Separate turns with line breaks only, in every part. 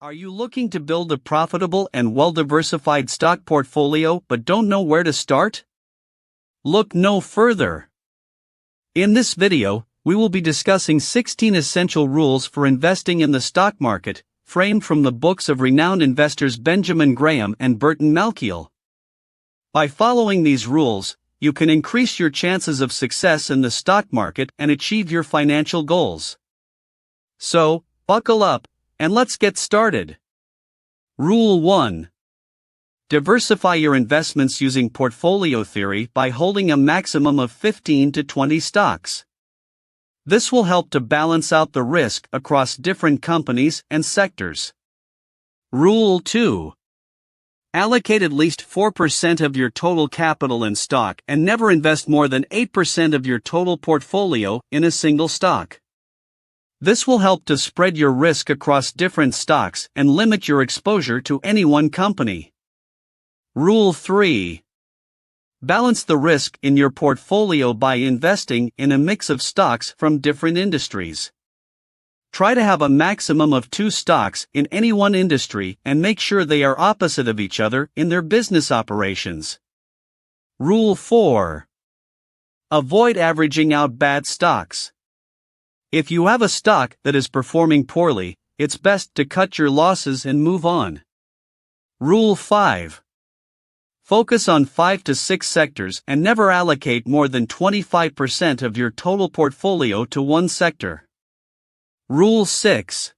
Are you looking to build a profitable and well-diversified stock portfolio but don't know where to start? Look no further. In this video, we will be discussing 16 essential rules for investing in the stock market, framed from the books of renowned investors Benjamin Graham and Burton Malkiel. By following these rules, you can increase your chances of success in the stock market and achieve your financial goals. So, buckle up, and let's get started. Rule 1. Diversify your investments using portfolio theory by holding a maximum of 15 to 20 stocks. This will help to balance out the risk across different companies and sectors. Rule 2. Allocate at least 4% of your total capital in stock and never invest more than 8% of your total portfolio in a single stock. This will help to spread your risk across different stocks and limit your exposure to any one company. Rule 3. Balance the risk in your portfolio by investing in a mix of stocks from different industries. Try to have a maximum of 2 stocks in any one industry and make sure they are opposite of each other in their business operations. Rule 4. Avoid averaging out bad stocks. If you have a stock that is performing poorly, it's best to cut your losses and move on. Rule 5. Focus on 5 to 6 sectors and never allocate more than 25% of your total portfolio to one sector. Rule 6.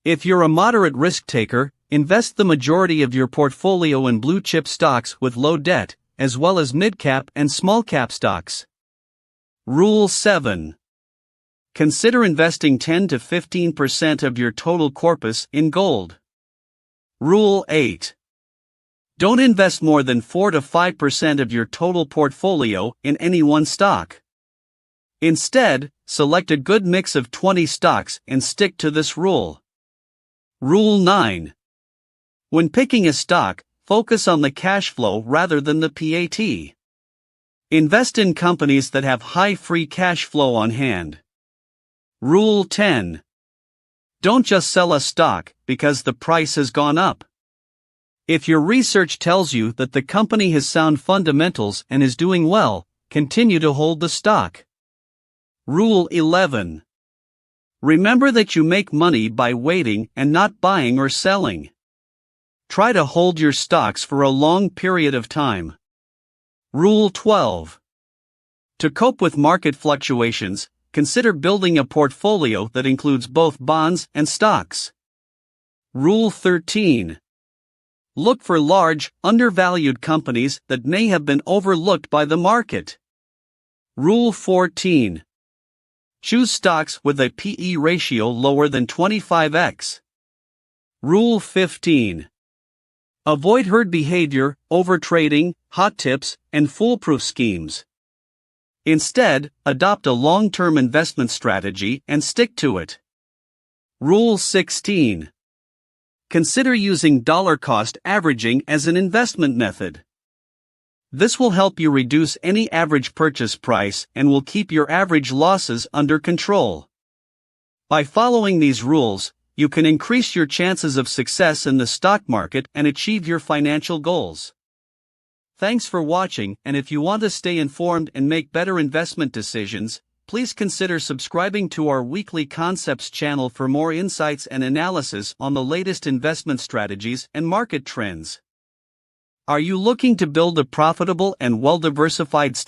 If you're a moderate risk taker, invest the majority of your portfolio in blue chip stocks with low debt, as well as mid-cap and small-cap stocks. Rule 7. Consider investing 10 to 15% of your total corpus in gold. Rule 8. Don't invest more than 4 to 5% of your total portfolio in any one stock. Instead, select a good mix of 20 stocks and stick to this rule. Rule 9. When picking a stock, focus on the cash flow rather than the PAT. Invest in companies that have high free cash flow on hand. Rule 10. Don't just sell a stock because the price has gone up. If your research tells you that the company has sound fundamentals and is doing well, continue to hold the stock. Rule 11. Remember that you make money by waiting and not buying or selling. Try to hold your stocks for a long period of time. Rule 12. To cope with market fluctuations, consider building a portfolio that includes both bonds and stocks. Rule 13. Look for large, undervalued companies that may have been overlooked by the market. Rule 14. Choose stocks with a P/E ratio lower than 25x. Rule 15. Avoid herd behavior, overtrading, hot tips, and foolproof schemes. Instead, adopt a long-term investment strategy and stick to it. Rule 16. Consider using dollar-cost averaging as an investment method. This will help you reduce any average purchase price and will keep your average losses under control. By following these rules, you can increase your chances of success in the stock market and achieve your financial goals. Thanks for watching, and if you want to stay informed and make better investment decisions, please consider subscribing to our weekly Concepts channel for more insights and analysis on the latest investment strategies and market trends. Are you looking to build a profitable and well-diversified stock